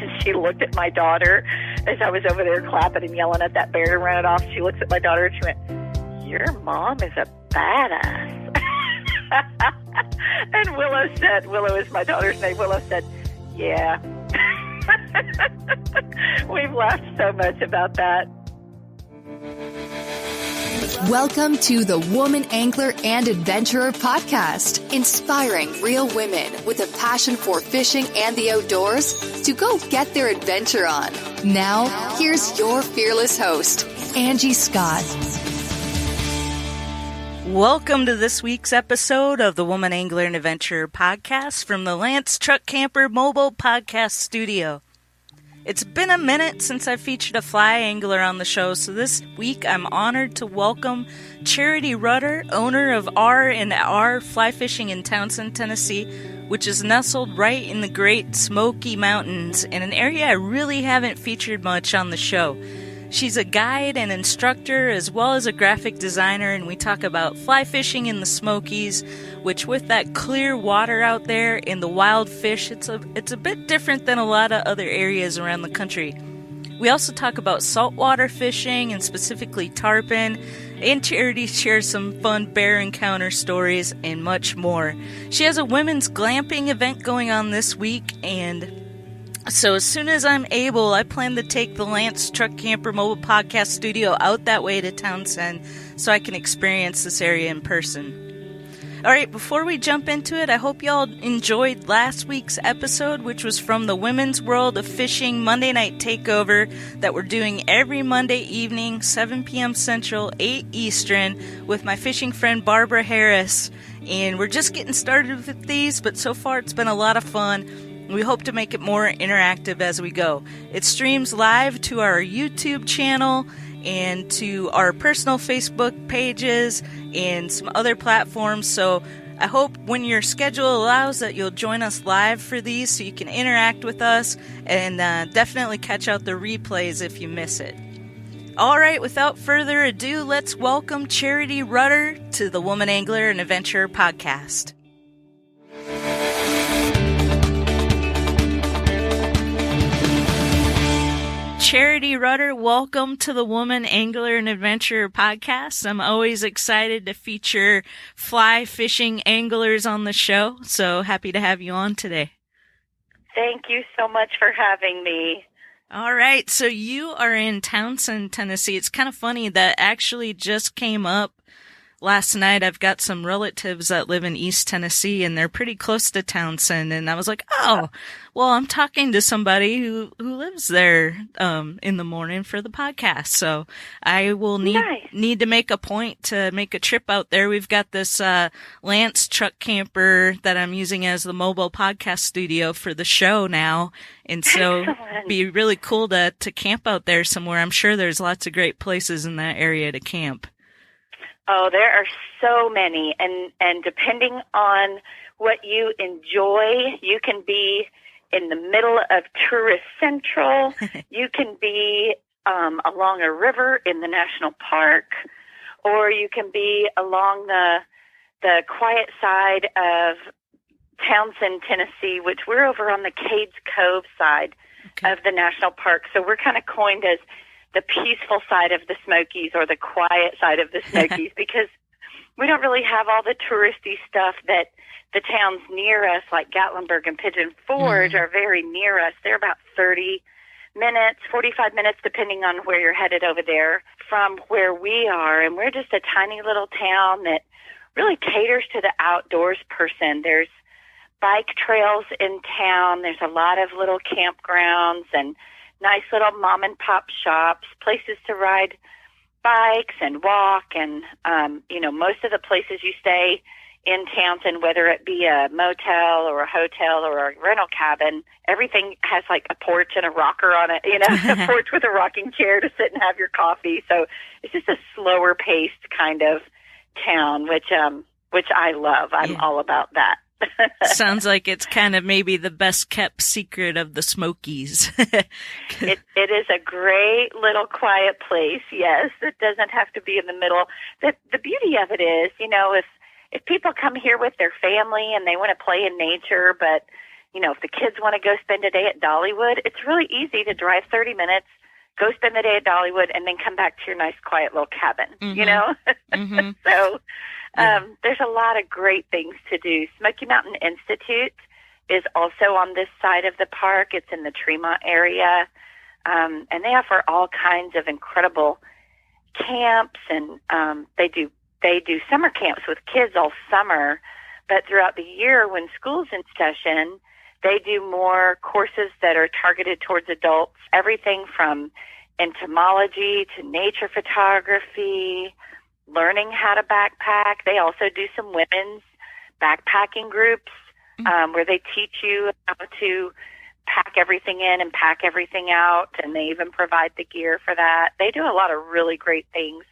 And she looked at my daughter as I was over there clapping and yelling at that bear to run it off. She looks at my daughter and she went, "Your mom is a badass." And Willow is my daughter's name. Willow said, "Yeah." We've laughed so much about that. Welcome to the Woman Angler and Adventurer podcast, inspiring real women with a passion for fishing and the outdoors to go get their adventure on. Now, here's your fearless host, Angie Scott. Welcome to this week's episode of the Woman Angler and Adventurer podcast from the Lance Truck Camper Mobile Podcast Studio. It's been a minute since I featured a fly angler on the show, so this week I'm honored to welcome Charity Rudder, owner of R&R Fly Fishing in Townsend, Tennessee, which is nestled right in the Great Smoky Mountains in an area I really haven't featured much on the show. She's a guide and instructor as well as a graphic designer, and we talk about fly fishing in the Smokies, which with that clear water out there and the wild fish, it's a bit different than a lot of other areas around the country. We also talk about saltwater fishing and specifically tarpon, and Charity shares some fun bear encounter stories and much more. She has a women's glamping event going on this week, and so as soon as I'm able, I plan to take the Lance Truck Camper Mobile Podcast Studio out that way to Townsend so I can experience this area in person. All right, before we jump into it, I hope y'all enjoyed last week's episode, which was from the Women's World of Fishing Monday Night Takeover that we're doing every Monday evening, 7 p.m. Central, 8 Eastern, with my fishing friend Barbara Harris. And we're just getting started with these, but so far it's been a lot of fun. We hope to make it more interactive as we go. It streams live to our YouTube channel and to our personal Facebook pages and some other platforms. So I hope when your schedule allows that you'll join us live for these so you can interact with us and definitely catch out the replays if you miss it. All right, without further ado, let's welcome Charity Rudder to the Woman Angler and Adventurer podcast. Charity Rudder, welcome to the Woman Angler and Adventurer podcast. I'm always excited to feature fly fishing anglers on the show, so happy to have you on today. Thank you so much for having me. All right, so you are in Townsend, Tennessee. It's kind of funny that actually just came up last night. I've got some relatives that live in East Tennessee, and they're pretty close to Townsend. And I was like, oh, well, I'm talking to somebody who lives there in the morning for the podcast. So I will need to make a point to make a trip out there. We've got this Lance truck camper that I'm using as the mobile podcast studio for the show now. And so it'd be really cool to camp out there somewhere. I'm sure there's lots of great places in that area to camp. Oh, there are so many, and depending on what you enjoy, you can be in the middle of Tourist Central, you can be along a river in the national park, or you can be along the quiet side of Townsend, Tennessee, which we're over on the Cades Cove side of the national park. So we're kind of coined as the peaceful side of the Smokies or the quiet side of the Smokies because we don't really have all the touristy stuff that the towns near us, like Gatlinburg and Pigeon Forge, are very near us. They're about 30 minutes, 45 minutes, depending on where you're headed over there from where we are. And we're just a tiny little town that really caters to the outdoors person. There's bike trails in town. There's a lot of little campgrounds and nice little mom and pop shops, places to ride bikes and walk. And, most of the places you stay in Townsend, whether it be a motel or a hotel or a rental cabin, everything has like a porch and a rocker on it, a porch with a rocking chair to sit and have your coffee. So it's just a slower paced kind of town, which I love. I'm all about that. Sounds like it's kind of maybe the best kept secret of the Smokies. It is a great little quiet place. Yes, it doesn't have to be in the middle. The beauty of it is, if people come here with their family and they want to play in nature, but if the kids want to go spend a day at Dollywood, it's really easy to drive 30 minutes, go spend the day at Dollywood, and then come back to your nice, quiet little cabin, Mm-hmm. So there's a lot of great things to do. Smoky Mountain Institute is also on this side of the park. It's in the Tremont area, and they offer all kinds of incredible camps, and they do summer camps with kids all summer. But throughout the year, when school's in session, they do more courses that are targeted towards adults, everything from entomology to nature photography, learning how to backpack. They also do some women's backpacking groups where they teach you how to pack everything in and pack everything out, and they even provide the gear for that. They do a lot of really great things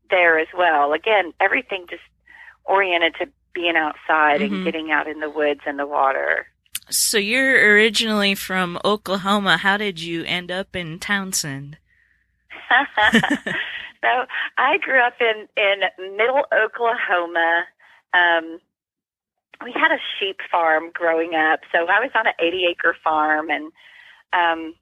there as well. Again, everything just oriented to being outside and getting out in the woods and the water. So you're originally from Oklahoma. How did you end up in Townsend? So I grew up in middle Oklahoma. We had a sheep farm growing up. So I was on an 80-acre farm, and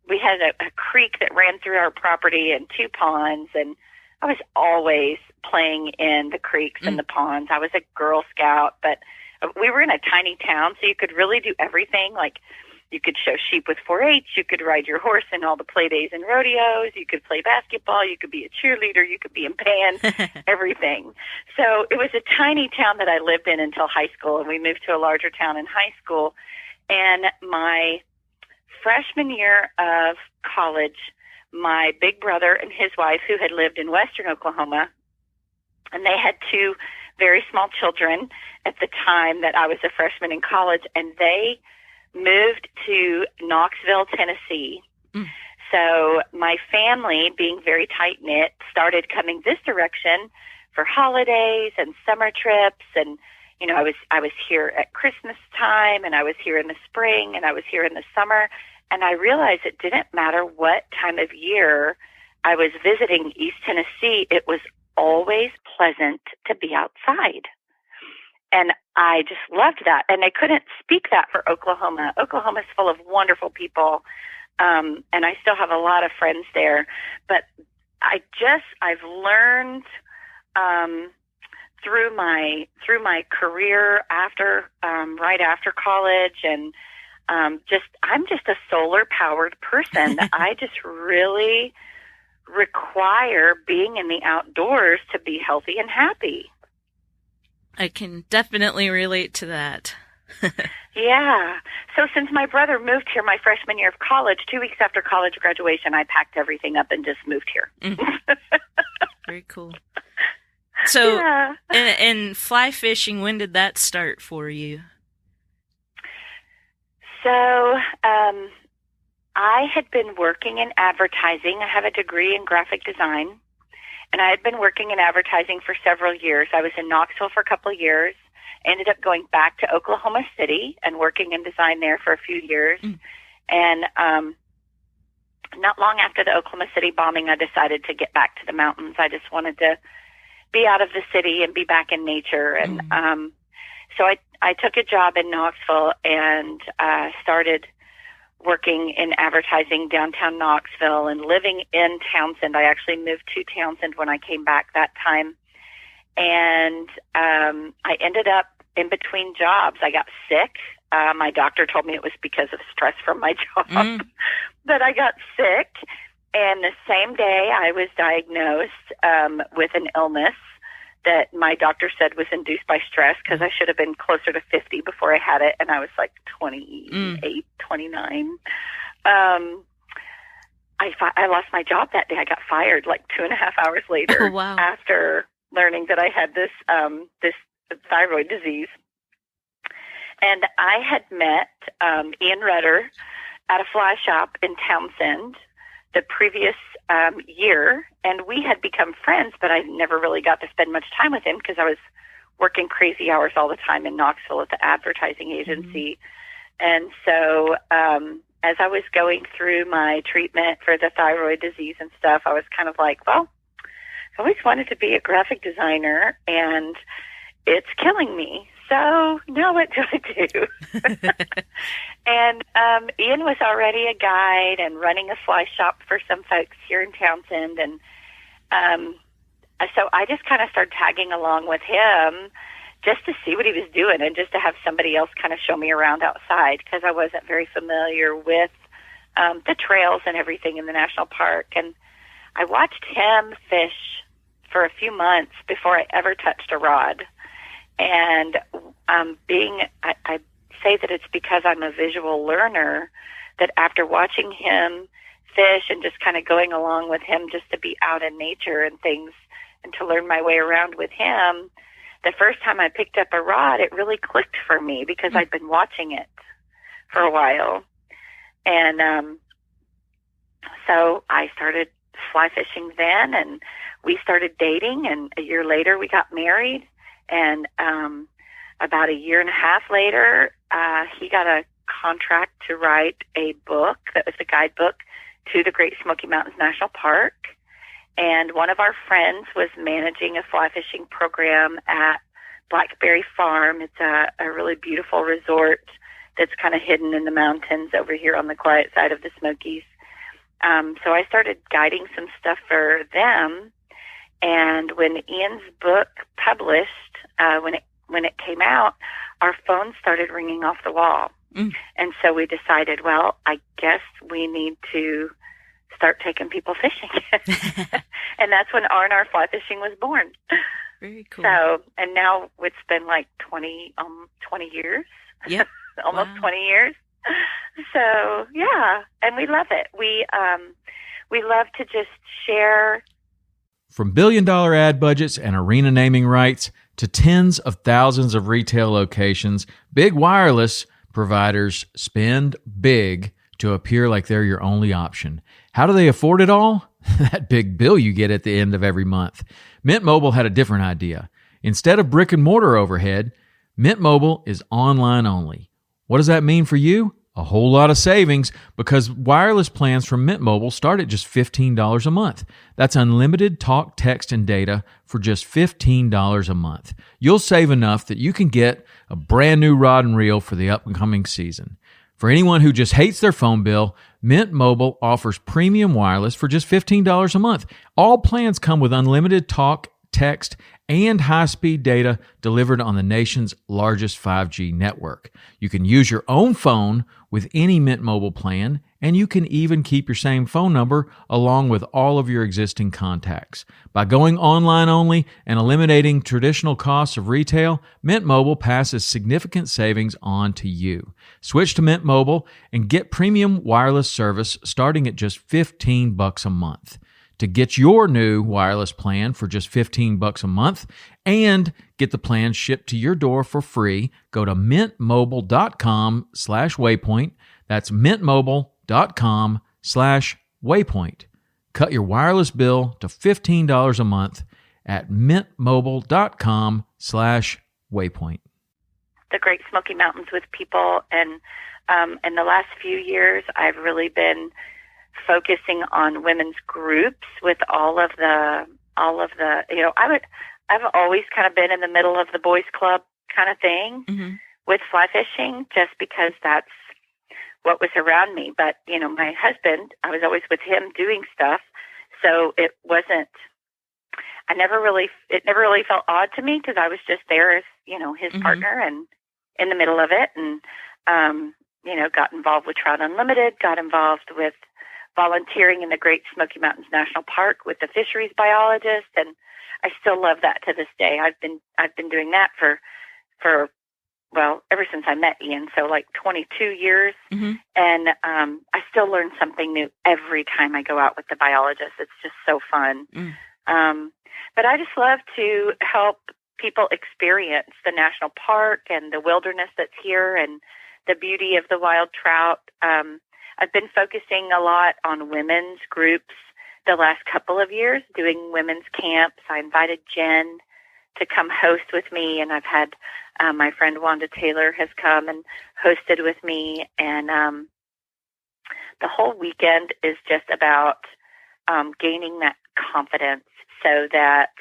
we had a creek that ran through our property and 2 ponds, and I was always playing in the creeks and the ponds. I was a Girl Scout, but we were in a tiny town, so you could really do everything. Like, you could show sheep with 4-H, you could ride your horse in all the play days and rodeos, you could play basketball, you could be a cheerleader, you could be in band, everything. So it was a tiny town that I lived in until high school, and we moved to a larger town in high school. And my freshman year of college, my big brother and his wife, who had lived in western Oklahoma, and they had 2 very small children at the time that I was a freshman in college, and they moved to Knoxville, Tennessee. So my family, being very tight-knit, started coming this direction for holidays and summer trips. And, I was here at Christmas time, and I was here in the spring, and I was here in the summer. And I realized it didn't matter what time of year I was visiting East Tennessee, it was always pleasant to be outside. And I just loved that. And I couldn't speak that for Oklahoma. Oklahoma's full of wonderful people, and I still have a lot of friends there. But I've learned through my career right after college, and I'm just a solar powered person. I just really require being in the outdoors to be healthy and happy. I can definitely relate to that. Yeah. So since my brother moved here my freshman year of college, 2 weeks after college graduation, I packed everything up and just moved here. Very cool. So, yeah. and fly fishing, when did that start for you? So, I had been working in advertising. I have a degree in graphic design, and I had been working in advertising for several years. I was in Knoxville for a couple of years, ended up going back to Oklahoma City and working in design there for a few years. And not long after the Oklahoma City bombing, I decided to get back to the mountains. I just wanted to be out of the city and be back in nature. And so I took a job in Knoxville and started working in advertising downtown Knoxville and living in Townsend. I actually moved to Townsend when I came back that time. And I ended up in between jobs. I got sick. My doctor told me it was because of stress from my job. But I got sick. And the same day I was diagnosed with an illness that my doctor said was induced by stress, because I should have been closer to 50 before I had it, and I was like 28, 29. I lost my job that day. I got fired like 2.5 hours later. Oh, wow. After learning that I had this thyroid disease. And I had met Ian Rudder at a fly shop in Townsend the previous year, and we had become friends, but I never really got to spend much time with him because I was working crazy hours all the time in Knoxville at the advertising agency. And so as I was going through my treatment for the thyroid disease and stuff, I was kind of like, well, I always wanted to be a graphic designer, and it's killing me. so now what do I do? And Ian was already a guide and running a fly shop for some folks here in Townsend. And so I just kind of started tagging along with him just to see what he was doing and just to have somebody else kind of show me around outside, because I wasn't very familiar with the trails and everything in the national park. And I watched him fish for a few months before I ever touched a rod. And I say that it's because I'm a visual learner, that after watching him fish and just kind of going along with him just to be out in nature and things and to learn my way around with him, the first time I picked up a rod, it really clicked for me because I'd been watching it for a while. And so I started fly fishing then, and we started dating, and a year later we got married. And about a year and a half later, he got a contract to write a book that was a guidebook to the Great Smoky Mountains National Park. And one of our friends was managing a fly fishing program at Blackberry Farm. It's a really beautiful resort that's kind of hidden in the mountains over here on the quiet side of the Smokies. So I started guiding some stuff for them. And when Ian's book published, when it came out, our phones started ringing off the wall. And so we decided, well, I guess we need to start taking people fishing. And that's when R&R Fly Fishing was born. Very cool. So, and now it's been like 20 years. Yep. Almost Wow. 20 years. So, yeah, and we love it. We love to just share. From billion-dollar ad budgets and arena naming rights to tens of thousands of retail locations, big wireless providers spend big to appear like they're your only option. How do they afford it all? That big bill you get at the end of every month. Mint Mobile had a different idea. Instead of brick and mortar overhead, Mint Mobile is online only. What does that mean for you? A whole lot of savings, because wireless plans from Mint Mobile start at just $15 a month. That's unlimited talk, text, and data for just $15 a month. You'll save enough that you can get a brand new rod and reel for the upcoming season. For anyone who just hates their phone bill, Mint Mobile offers premium wireless for just $15 a month. All plans come with unlimited talk, text, and high-speed data delivered on the nation's largest 5G network. You can use your own phone with any Mint Mobile plan, and you can even keep your same phone number along with all of your existing contacts. By going online only and eliminating traditional costs of retail, Mint Mobile passes significant savings on to you. Switch to Mint Mobile and get premium wireless service starting at just $15 a month. To get your new wireless plan for just $15 a month and get the plan shipped to your door for free, go to mintmobile.com/waypoint. That's mintmobile.com/waypoint. Cut your wireless bill to $15 a month at mintmobile.com/waypoint. The Great Smoky Mountains with people, and in the last few years, I've really been focusing on women's groups with all of the I've always kind of been in the middle of the boys club kind of thing with fly fishing, just because that's what was around me. But my husband, I was always with him doing stuff, so it never really felt odd to me, because I was just there as his partner and in the middle of it, and got involved with Trout Unlimited, got involved with volunteering in the Great Smoky Mountains National Park with the fisheries biologist, and I still love that to this day. I've been doing that for ever since I met Ian, so like 22 years, and I still learn something new every time I go out with the biologist. It's just so fun. But I just love to help people experience the national park and the wilderness that's here and the beauty of the wild trout. I've been focusing a lot on women's groups the last couple of years, doing women's camps. I invited Jen to come host with me, and I've had my friend Wanda Taylor has come and hosted with me, and the whole weekend is just about gaining that confidence so that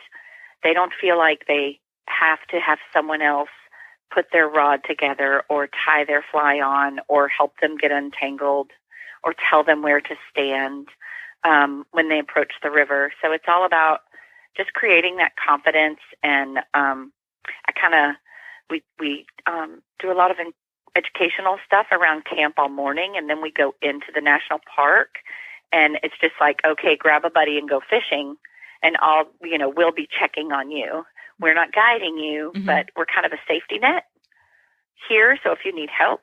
they don't feel like they have to have someone else put their rod together or tie their fly on or help them get untangled or tell them where to stand when they approach the river. So it's all about just creating that confidence. And we do a lot of educational stuff around camp all morning, and then we go into the national park, and it's just like, okay, grab a buddy and go fishing, and we'll be checking on you. We're not guiding you, but we're kind of a safety net here. So if you need help,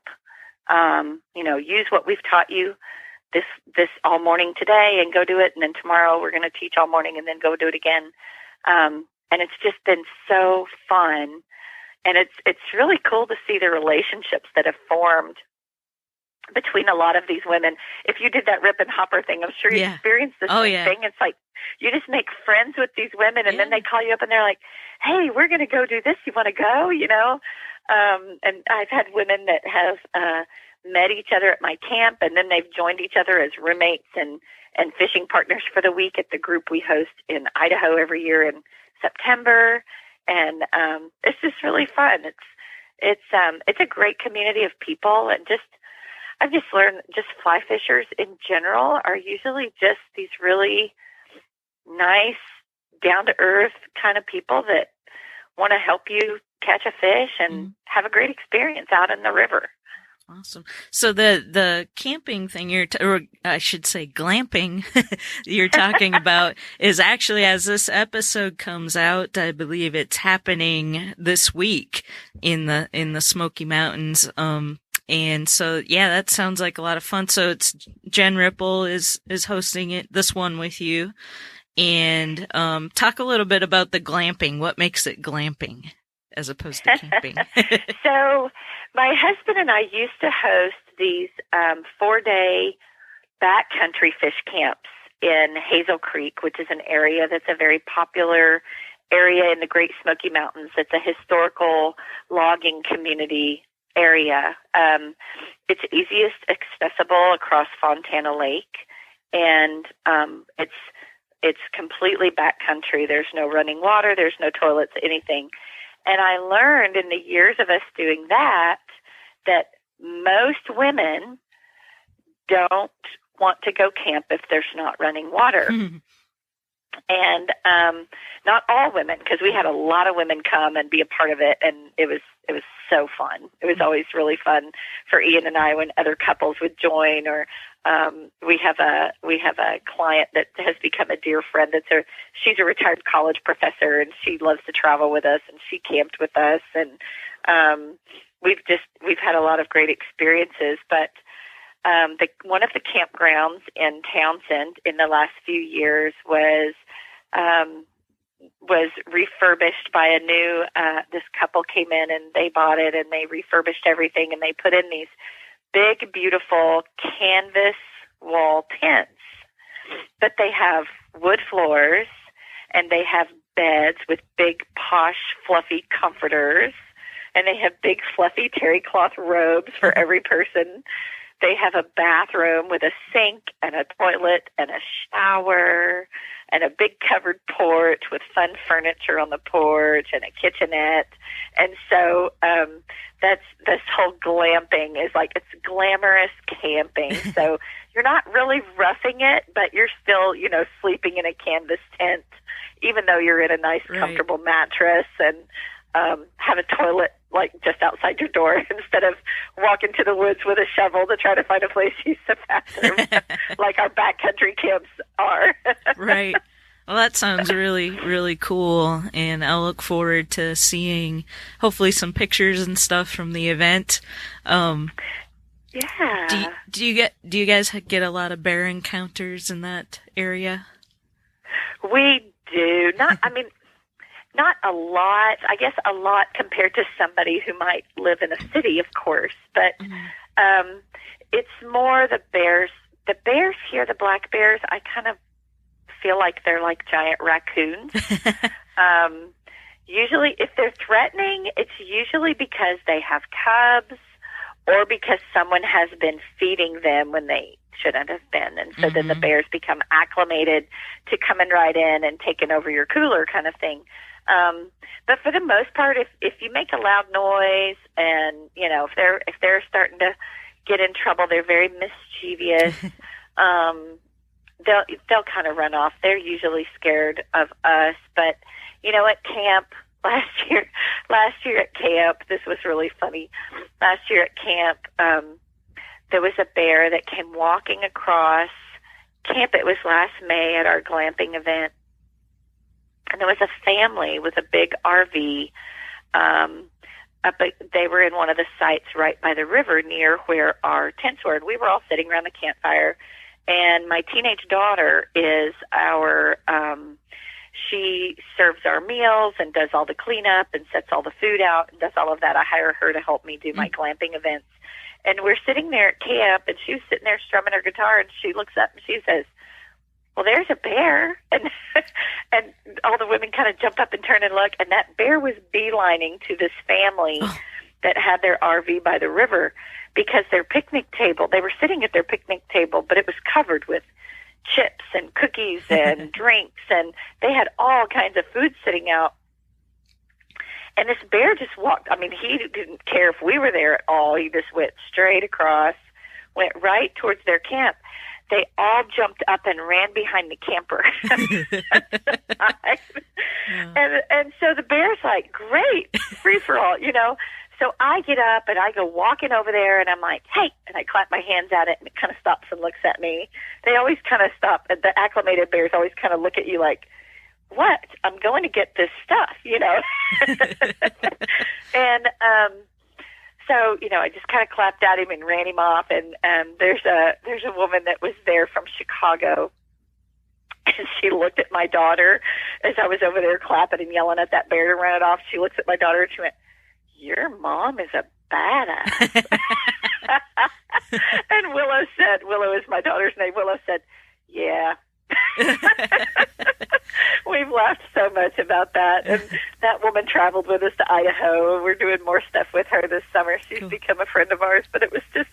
use what we've taught you this all morning today and go do it. And then tomorrow we're going to teach all morning and then go do it again. And it's just been so fun. And it's really cool to see the relationships that have formed between a lot of these women. If you did that rip and hopper thing, I'm sure you experienced the same thing. It's like you just make friends with these women, and then they call you up and they're like, hey, we're going to go do this. You want to go? And I've had women that have met each other at my camp, and then they've joined each other as roommates and fishing partners for the week at the group we host in Idaho every year in September. And it's just really fun. It's a great community of people, and I've just learned just fly fishers in general are usually just these really nice, down-to-earth kind of people that want to help you catch a fish and have a great experience out in the river. Awesome. So the camping thing or I should say glamping you're talking about is actually, as this episode comes out, I believe it's happening this week in the Smoky Mountains. And so, that sounds like a lot of fun. So it's Jen Ripple is hosting it, this one with you. And, talk a little bit about the glamping. What makes it glamping as opposed to camping? So my husband and I used to host these 4-day backcountry fish camps in Hazel Creek, which is an area that's a very popular area in the Great Smoky Mountains. It's a historical logging community area. It's easiest accessible across Fontana Lake, and it's completely backcountry. There's no running water. There's no toilets, anything. And I learned in the years of us doing that most women don't want to go camp if there's not running water. And not all women, because we had a lot of women come and be a part of it, and it was so fun. It was always really fun for Ian and I when other couples would join. Or we have a client that has become a dear friend. She's a retired college professor, and she loves to travel with us, and she camped with us, and we've had a lot of great experiences. But one of the campgrounds in Townsend in the last few years was refurbished by a new, this couple came in and they bought it and they refurbished everything, and they put in these big, beautiful canvas wall tents, but they have wood floors and they have beds with big, posh, fluffy comforters, and they have big, fluffy terry cloth robes for every person. They have a bathroom with a sink and a toilet and a shower and a big covered porch with fun furniture on the porch and a kitchenette. And so that's this whole glamping is like, it's glamorous camping. So you're not really roughing it, but you're still, sleeping in a canvas tent, even though you're in a nice, comfortable mattress, and have a toilet like just outside your door instead of walking to the woods with a shovel to try to find a place to use the bathroom like our backcountry camps are. Right. Well, that sounds really, really cool, and I'll look forward to seeing hopefully some pictures and stuff from the event. Yeah. Do you guys get a lot of bear encounters in that area? We do. Not a lot. I guess a lot compared to somebody who might live in a city, of course. But it's more the bears. The bears here, the black bears, I kind of feel like they're like giant raccoons. Usually, if they're threatening, it's usually because they have cubs or because someone has been feeding them when they shouldn't have been. And so then the bears become acclimated to coming right in and taking over your cooler kind of thing. But for the most part, if you make a loud noise and, you know, if they're starting to get in trouble, they're very mischievous. They'll kind of run off. They're usually scared of us. But, you know, at camp last year at camp, this was really funny. Last year at camp, there was a bear that came walking across camp. It was last May at our glamping event. And there was a family with a big RV. They were in one of the sites right by the river near where our tents were. And we were all sitting around the campfire. And my teenage daughter is she serves our meals and does all the cleanup and sets all the food out and does all of that. I hire her to help me do my glamping events. And we're sitting there at camp, and she was sitting there strumming her guitar, and she looks up and she says, "Well, there's a bear." And and all the women kind of jump up and turn and look, and that bear was beelining to this family that had their RV by the river, because their picnic table, they were sitting at their picnic table, but it was covered with chips and cookies and drinks, and they had all kinds of food sitting out. And this bear just walked. I mean, he didn't care if we were there at all. He just went straight across, went right towards their camp. They all jumped up and ran behind the camper. And so the bear's like, great, free for all, you know. So I get up and I go walking over there, and I'm like, hey, and I clap my hands at it, and it kind of stops and looks at me. They always kind of stop. The acclimated bears always kind of look at you like, what? I'm going to get this stuff, you know. And so, you know, I just kind of clapped at him and ran him off. And there's a woman that was there from Chicago, and she looked at my daughter as I was over there clapping and yelling at that bear to run it off. She looks at my daughter and she went, "Your mom is a badass." And Willow is my daughter's name. Willow said, "Yeah." We've laughed so much about that. And that woman traveled with us to Idaho. We're doing more stuff with her this summer. She's become a friend of ours, but it was just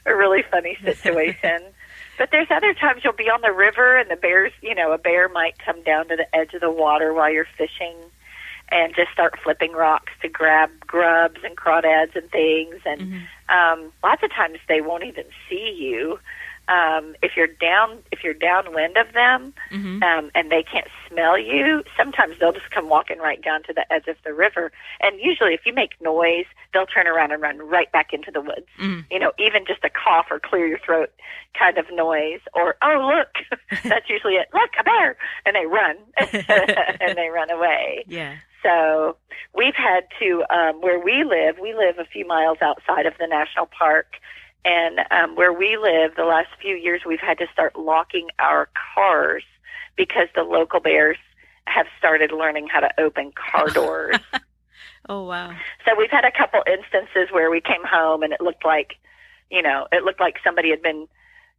a really funny situation. But there's other times you'll be on the river, and the bears, you know, a bear might come down to the edge of the water while you're fishing and just start flipping rocks to grab grubs and crawdads and things. And lots of times they won't even see you. If you're downwind of them, and they can't smell you, sometimes they'll just come walking right down to the edge of the river. And usually if you make noise, they'll turn around and run right back into the woods. You know, even just a cough or clear your throat kind of noise, or, oh, look, that's usually it. Look, a bear. And they run and they run away. Yeah. So we've had to, where we live a few miles outside of the national park. And where we live, the last few years, we've had to start locking our cars because the local bears have started learning how to open car doors. Oh, wow. So we've had a couple instances where we came home and it looked like somebody had been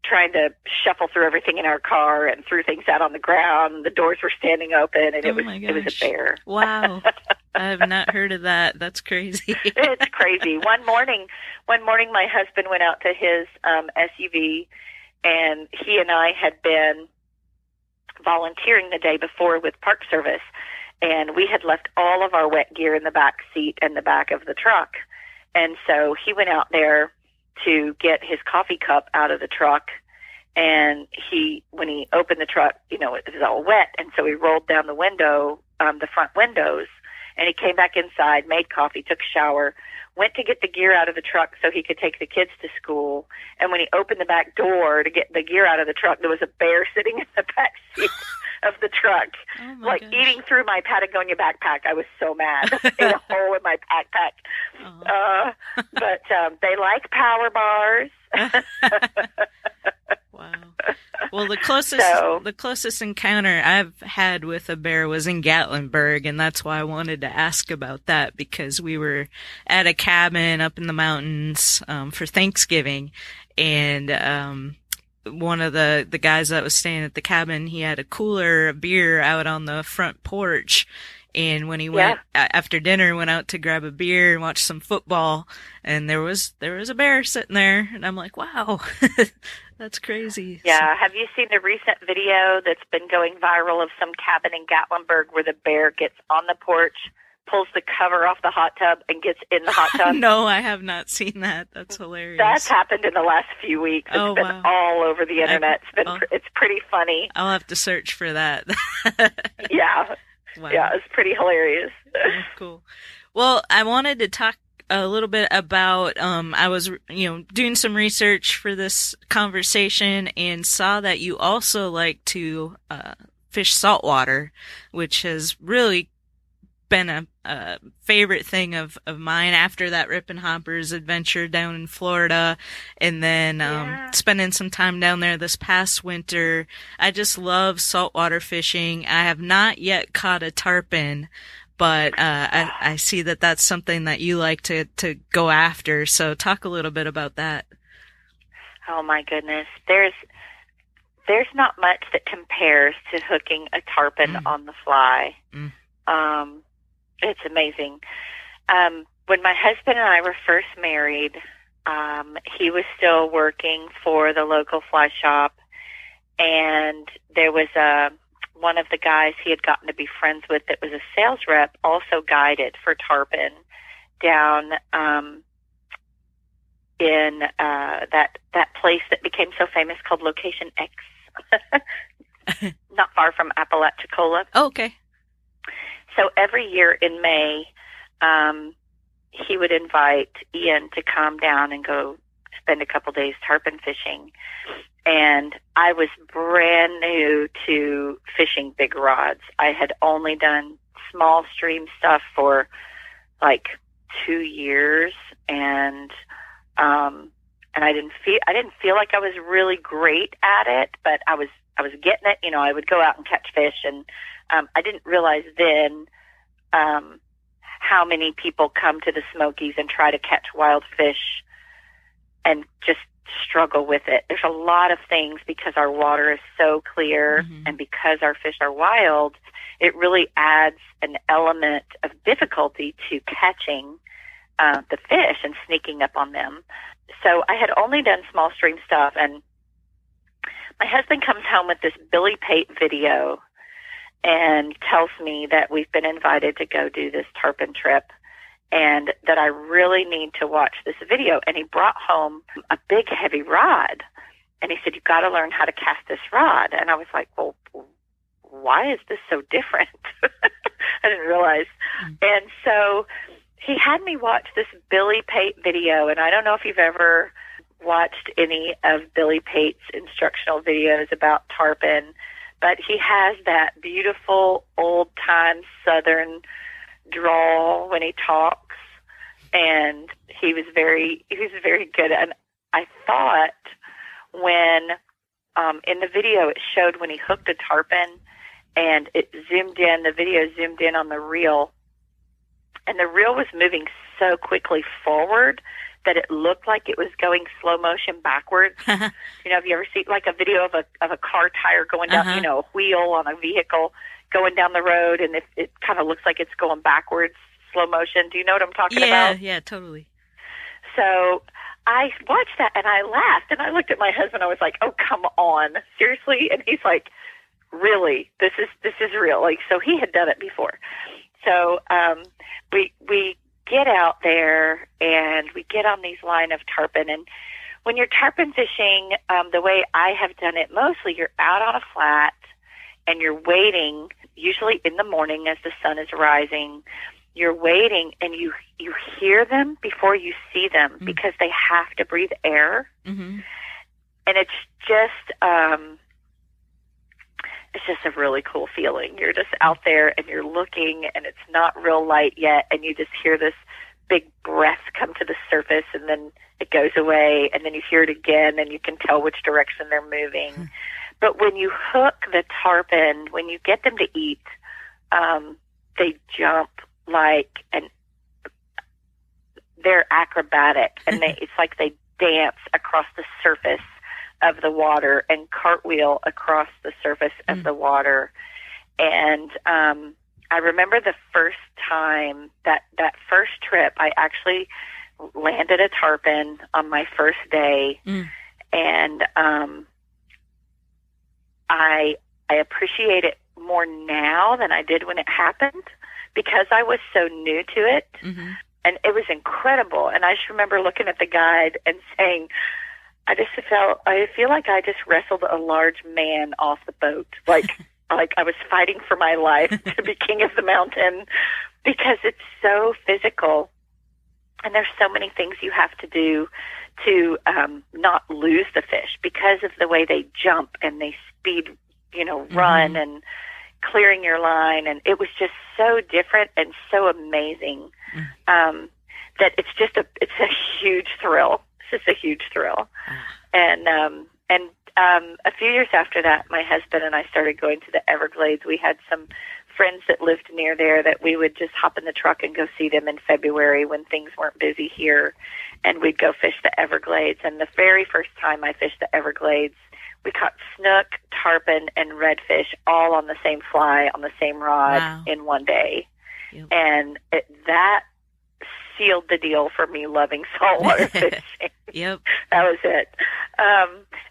trying to shuffle through everything in our car and threw things out on the ground. The doors were standing open, and it was a bear. Wow. I have not heard of that. That's crazy. It's crazy. One morning, my husband went out to his SUV, and he and I had been volunteering the day before with Park Service, and we had left all of our wet gear in the back seat and the back of the truck. And so he went out there to get his coffee cup out of the truck, and when he opened the truck, you know, it was all wet, and so he rolled down the window, the front windows, and he came back inside, made coffee, took a shower, went to get the gear out of the truck so he could take the kids to school. And when he opened the back door to get the gear out of the truck, there was a bear sitting in the back seat of the truck, like eating through my Patagonia backpack. I was so mad. In a hole in my backpack. But they like power bars. Wow. Well, the closest encounter I've had with a bear was in Gatlinburg, and that's why I wanted to ask about that, because we were at a cabin up in the mountains for Thanksgiving, and one of the guys that was staying at the cabin, he had a cooler of beer out on the front porch, And when he went after dinner, went out to grab a beer and watch some football, and there was a bear sitting there, and I'm like, wow, that's crazy. Yeah. Have you seen the recent video that's been going viral of some cabin in Gatlinburg where the bear gets on the porch, pulls the cover off the hot tub, and gets in the hot tub? No, I have not seen that. That's hilarious. That's happened in the last few weeks. It's been all over the internet. It's pretty funny. I'll have to search for that. Yeah. Wow. Yeah, it's pretty hilarious. Oh, cool. Well, I wanted to talk a little bit about, I was, doing some research for this conversation and saw that you also like to fish saltwater, which has really been a favorite thing of mine after that Rip and Hoppers adventure down in Florida, and then spending some time down there this past winter. I just love saltwater fishing. I have not yet caught a tarpon, but I see that that's something that you like to go after. So talk a little bit about that. Oh my goodness, there's not much that compares to hooking a tarpon on the fly. It's amazing. When my husband and I were first married, he was still working for the local fly shop, and there was one of the guys he had gotten to be friends with that was a sales rep, also guided for tarpon down in that place that became so famous called Location X, not far from Apalachicola. Oh, okay. So every year in May, he would invite Ian to come down and go spend a couple days tarpon fishing. And I was brand new to fishing big rods. I had only done small stream stuff for like 2 years, and I didn't feel like I was really great at it, but I was getting it. I would go out and catch fish, and I didn't realize then how many people come to the Smokies and try to catch wild fish and just struggle with it. There's a lot of things, because our water is so clear and because our fish are wild, it really adds an element of difficulty to catching the fish and sneaking up on them. So I had only done small stream stuff, and my husband comes home with this Billy Pate video and tells me that we've been invited to go do this tarpon trip and that I really need to watch this video. And he brought home a big, heavy rod. And he said, "You've got to learn how to cast this rod." And I was like, well, why is this so different? I didn't realize. And so he had me watch this Billy Pate video. And I don't know if you've ever watched any of Billy Pate's instructional videos about tarpon, but he has that beautiful old-time Southern drawl when he talks, and he was very good. And I thought when in the video it showed when he hooked a tarpon, and it zoomed in, the video zoomed in on the reel, and the reel was moving so quickly forward that it looked like it was going slow motion backwards. Have you ever seen like a video of a car tire going down, a wheel on a vehicle going down the road, and it kind of looks like it's going backwards, slow motion? Do you know what I'm talking about? Yeah, totally. So I watched that and I laughed, and I looked at my husband. I was like, "Oh, come on, seriously?" And he's like, "Really? This is real." Like, so he had done it before. So we get out there and we get on these line of tarpon. And when you're tarpon fishing, the way I have done it mostly, you're out on a flat and you're waiting, usually in the morning as the sun is rising. You're waiting and you hear them before you see them because they have to breathe air. And it's just a really cool feeling. You're just out there and you're looking, and it's not real light yet, and you just hear this big breath come to the surface, and then it goes away, and then you hear it again, and you can tell which direction they're moving. But when you hook the tarpon, when you get them to eat, they jump and they're acrobatic, and it's like they dance across the surface of the water and cartwheel across the surface of the water. And I remember the first time that first trip, I actually landed a tarpon on my first day, and I appreciate it more now than I did when it happened because I was so new to it, and it was incredible. And I just remember looking at the guide and saying, I feel like I just wrestled a large man off the boat, like I was fighting for my life to be king of the mountain, because it's so physical. And there's so many things you have to do to not lose the fish because of the way they jump and they speed, run and clearing your line. And it was just so different and so amazing that it's a huge thrill. It's just a huge thrill. And a few years after that, my husband and I started going to the Everglades. We had some friends that lived near there that we would just hop in the truck and go see them in February when things weren't busy here, and we'd go fish the Everglades. And the very first time I fished the Everglades, we caught snook, tarpon, and redfish all on the same fly, on the same rod in one day. Yep. And that sealed the deal for me loving saltwater fishing. Yep. That was it.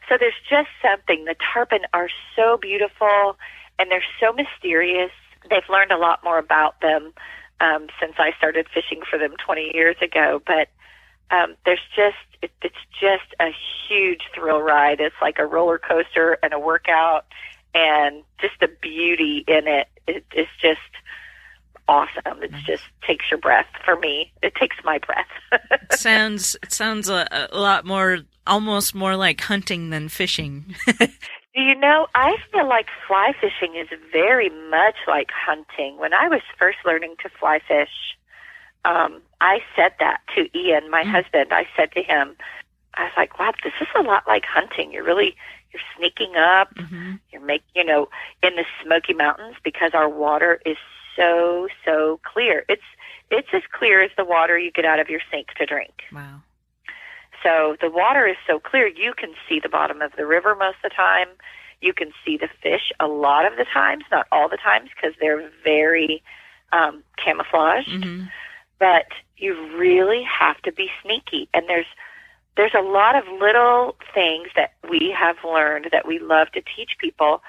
So there's just something. The tarpon are so beautiful, and they're so mysterious. They've learned a lot more about them since I started fishing for them 20 years ago. But it's just a huge thrill ride. It's like a roller coaster and a workout, and just the beauty in it is just awesome. It just takes your breath. For me, it takes my breath. It sounds a lot more, almost more like hunting than fishing. I feel like fly fishing is very much like hunting. When I was first learning to fly fish, I said that to Ian, my husband. I said to him, I was like, wow, this is a lot like hunting. You're sneaking up. You're in the Smoky Mountains, because our water is so clear. It's as clear as the water you get out of your sink to drink. Wow. So the water is so clear, you can see the bottom of the river most of the time. You can see the fish a lot of the times, not all the times, because they're very camouflaged. But you really have to be sneaky. And there's a lot of little things that we have learned that we love to teach people,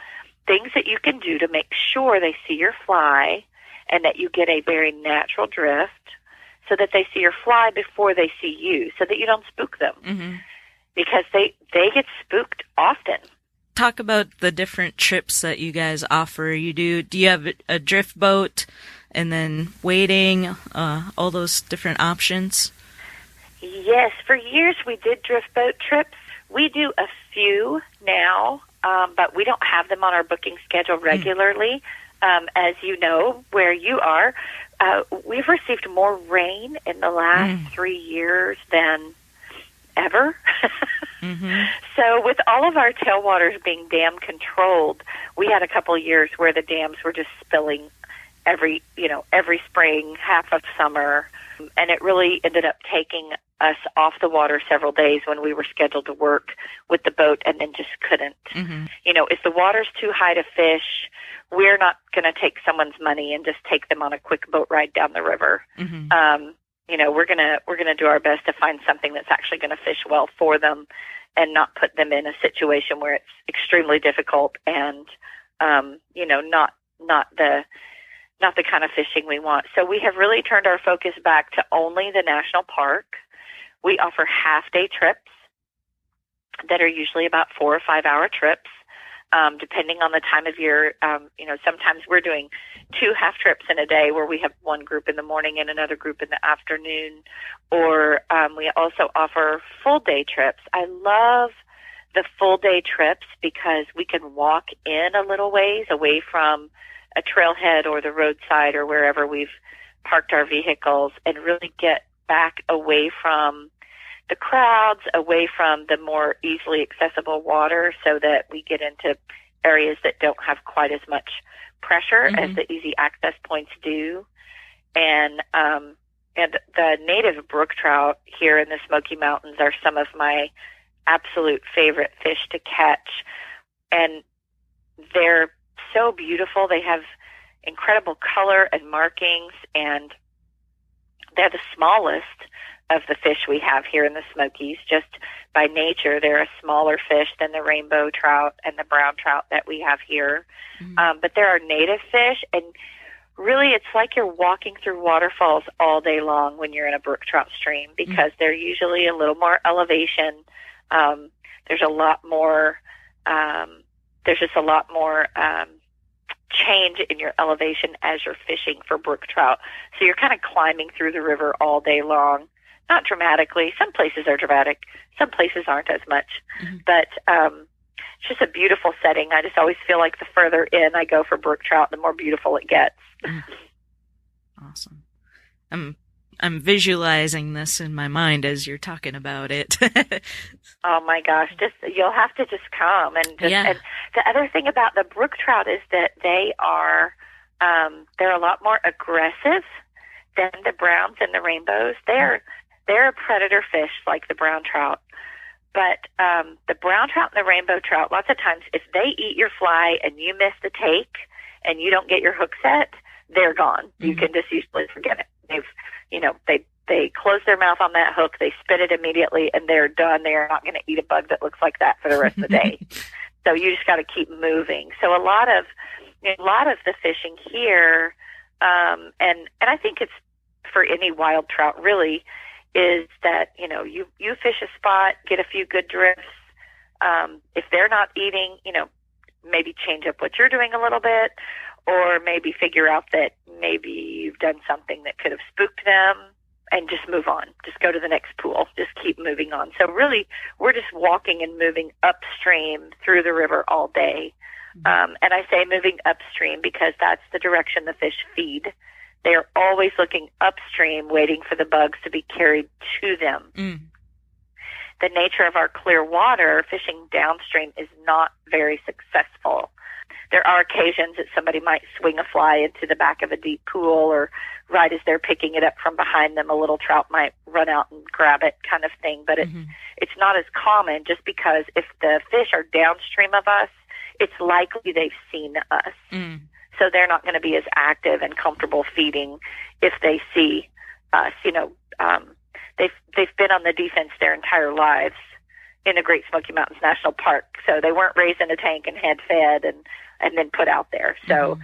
things that you can do to make sure they see your fly and that you get a very natural drift, so that they see your fly before they see you, so that you don't spook them, because they get spooked often. Talk about the different trips that you guys offer. Do you have a drift boat and then wading, all those different options? Yes, for years we did drift boat trips. We do a few now, but we don't have them on our booking schedule regularly. As you know, where you are, we've received more rain in the last 3 years than ever. So with all of our tailwaters being dam controlled, we had a couple of years where the dams were just spilling every spring, half of summer, and it really ended up taking us off the water several days when we were scheduled to work with the boat and then just couldn't. If the water's too high to fish, we're not going to take someone's money and just take them on a quick boat ride down the river. We're gonna do our best to find something that's actually going to fish well for them, and not put them in a situation where it's extremely difficult and not the kind of fishing we want. So we have really turned our focus back to only the national park. We offer half-day trips that are usually about 4 or 5 hour trips, depending on the time of year. Sometimes we're doing 2 half trips in a day, where we have one group in the morning and another group in the afternoon. Or we also offer full-day trips. I love the full-day trips because we can walk in a little ways away from a trailhead or the roadside or wherever we've parked our vehicles, and really get back away from the crowds, away from the more easily accessible water, so that we get into areas that don't have quite as much pressure as the easy access points do. And the native brook trout here in the Smoky Mountains are some of my absolute favorite fish to catch. And they're so beautiful. They have, incredible color and markings, and they're the smallest of the fish we have here in the Smokies. Just by nature, they're a smaller fish than the rainbow trout and the brown trout that we have here. But they're our native fish, and really it's like you're walking through waterfalls all day long when you're in a brook trout stream, because they're usually a little more elevation. There's a lot more, there's just a lot more change in your elevation as you're fishing for brook trout. So you're kind of climbing through the river all day long. Not dramatically. Some places are dramatic. Some places aren't as much. But it's just a beautiful setting. I just always feel like the further in I go for brook trout, the more beautiful it gets. Awesome. I'm visualizing this in my mind as you're talking about it. Oh my gosh, you'll have to just come and and the other thing about the brook trout is that they're a lot more aggressive than the browns and the rainbows. They're a predator fish like the brown trout. But the brown trout and the rainbow trout, lots of times if they eat your fly and you miss the take and you don't get your hook set, they're gone. You can just usually forget it. They close their mouth on that hook, they spit it immediately, and they're done. They are not going to eat a bug that looks like that for the rest of the day. So you just got to keep moving. So a lot of the fishing here, and I think it's for any wild trout really, is that you fish a spot, get a few good drifts. If they're not eating, maybe change up what you're doing a little bit, or maybe figure out that maybe you've done something that could have spooked them, and just move on. Just go to the next pool. Just keep moving on. So really, we're just walking and moving upstream through the river all day. And I say moving upstream because that's the direction the fish feed. They are always looking upstream, waiting for the bugs to be carried to them. The nature of our clear water, fishing downstream is not very successful. There are occasions that somebody might swing a fly into the back of a deep pool, or right as they're picking it up from behind them, a little trout might run out and grab it, kind of thing. But it's not as common, just because if the fish are downstream of us, it's likely they've seen us. So they're not going to be as active and comfortable feeding if they see us. They've been on the defense their entire lives in the Great Smoky Mountains National Park. So they weren't raised in a tank and head fed and then put out there. So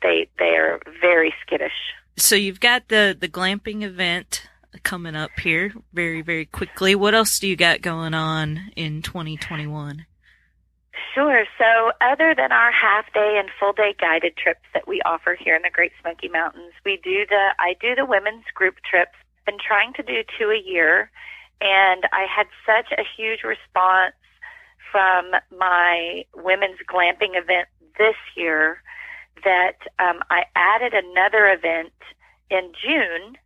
they are very skittish. So you've got the glamping event coming up here very, very quickly. What else do you got going on in 2021? Sure. So other than our half-day and full-day guided trips that we offer here in the Great Smoky Mountains, I do the women's group trips. Been trying to do 2 a year, and I had such a huge response from my women's glamping event this year that I added another event in June.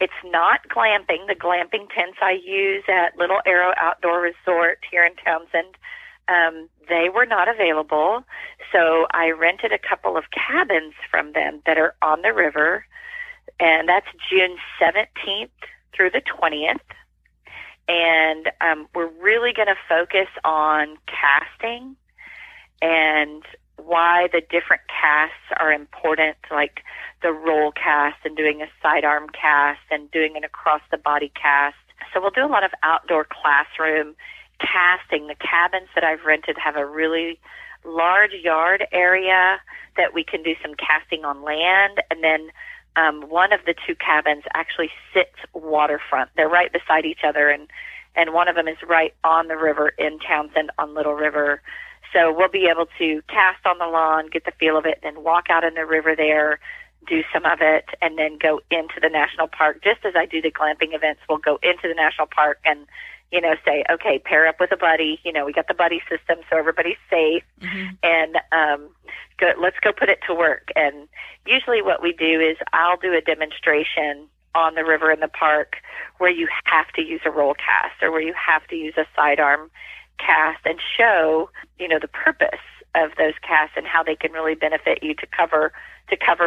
It's not glamping. The glamping tents I use at Little Arrow Outdoor Resort here in Townsend, they were not available, so I rented a couple of cabins from them that are on the river, and that's June 17th through the 20th. And we're really going to focus on casting and why the different casts are important, like the roll cast and doing a sidearm cast and doing an across-the-body cast. So we'll do a lot of outdoor classroom casting. The cabins that I've rented have a really large yard area that we can do some casting on land, and then one of the two cabins actually sits waterfront. They're right beside each other, and one of them is right on the river in Townsend on Little River. So we'll be able to cast on the lawn, get the feel of it, then walk out in the river there, do some of it, and then go into the national park. Just as I do the glamping events, we'll go into the national park and, say, okay, pair up with a buddy. We got the buddy system, so everybody's safe. And let's go put it to work. And usually what we do is I'll do a demonstration on the river in the park where you have to use a roll cast or where you have to use a sidearm cast, and show, the purpose of those casts and how they can really benefit you to cover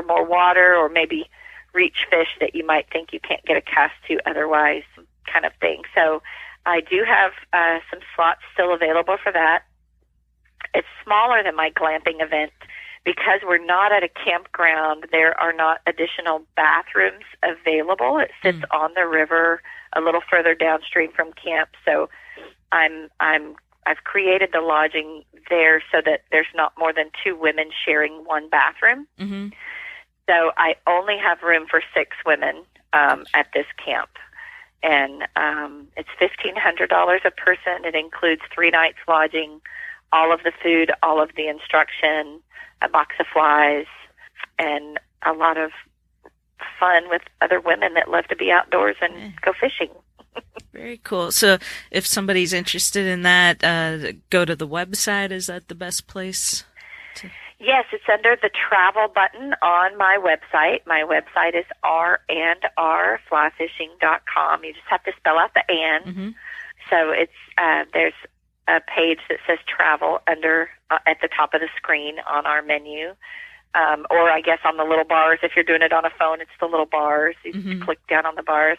more water, or maybe reach fish that you might think you can't get a cast to otherwise, kind of thing. So I do have some slots still available for that. It's smaller than my glamping event because we're not at a campground, there are not additional bathrooms available. It sits on the river a little further downstream from camp. So I've created the lodging there so that there's not more than 2 women sharing one bathroom. Mm-hmm. So I only have room for 6 women at this camp. And it's $1,500 a person. It includes 3 nights lodging, all of the food, all of the instruction, a box of flies, and a lot of fun with other women that love to be outdoors and go fishing. Very cool. So if somebody's interested in that, go to the website. Is that the best place? Yes, it's under the travel button on my website. My website is randrflyfishing.com. You just have to spell out the "and." Mm-hmm. So it's there's a page that says travel under at the top of the screen on our menu. Or I guess on the little bars. If you're doing it on a phone, it's the little bars. You just click down on the bars.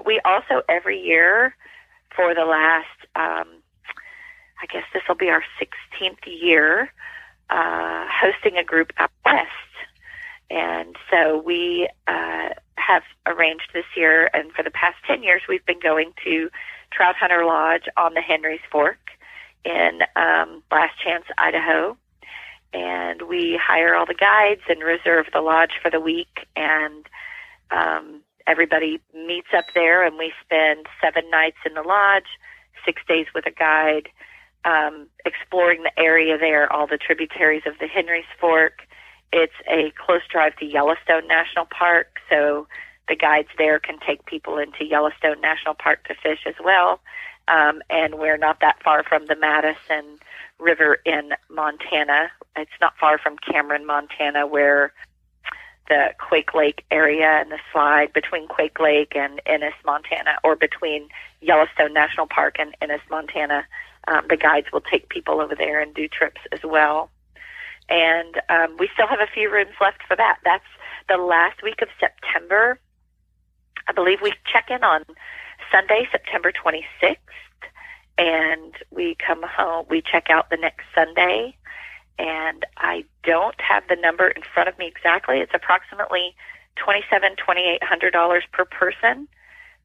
We also, every year for the last, I guess this will be our 16th year, hosting a group out west. And so we have arranged this year, and for the past 10 years, we've been going to Trout Hunter Lodge on the Henry's Fork in Last Chance, Idaho. And we hire all the guides and reserve the lodge for the week, and everybody meets up there, and we spend 7 nights in the lodge, 6 days with a guide, exploring the area there, all the tributaries of the Henry's Fork. It's a close drive to Yellowstone National Park, so the guides there can take people into Yellowstone National Park to fish as well. And we're not that far from the Madison River in Montana. It's not far from Cameron, Montana, where the Quake Lake area and the slide between Quake Lake and Ennis, Montana, or between Yellowstone National Park and Ennis, Montana. The guides will take people over there and do trips as well. And we still have a few rooms left for that. That's the last week of September. I believe we check in on Sunday, September 26th. And we come home, we check out the next Sunday, and I don't have the number in front of me exactly. It's approximately $2,800 per person.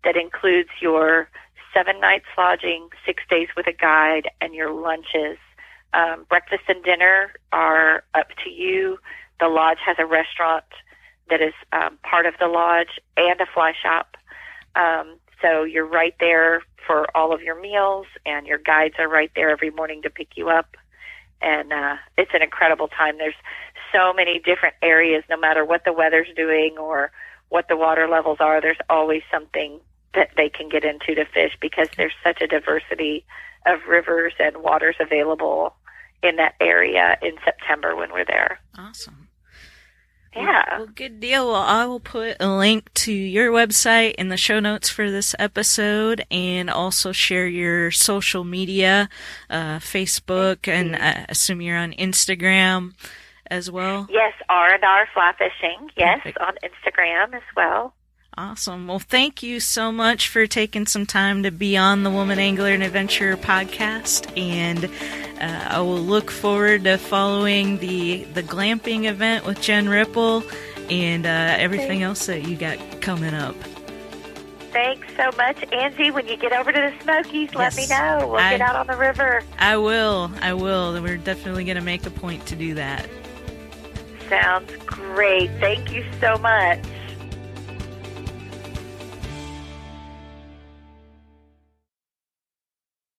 That includes your 7 nights lodging, 6 days with a guide, and your lunches. Breakfast and dinner are up to you. The lodge has a restaurant that is part of the lodge and a fly shop. So you're right there for all of your meals, and your guides are right there every morning to pick you up. And it's an incredible time. There's so many different areas, no matter what the weather's doing or what the water levels are, there's always something that they can get into to fish, because there's such a diversity of rivers and waters available in that area in September when we're there. Awesome. Yeah. Well, good deal. Well, I will put a link to your website in the show notes for this episode, and also share your social media, Facebook, and I assume you're on Instagram as well. Yes, R&R Fly Fishing. Yes, Perfect. On Instagram as well. Awesome. Well, thank you so much for taking some time to be on the Woman Angler and Adventurer podcast, and I will look forward to following the glamping event with Jen Ripple and everything else that you got coming up. Thanks so much, Angie. When you get over to the Smokies, let me know. We'll get out on the river. I will. We're definitely going to make a point to do that. Sounds great. Thank you so much.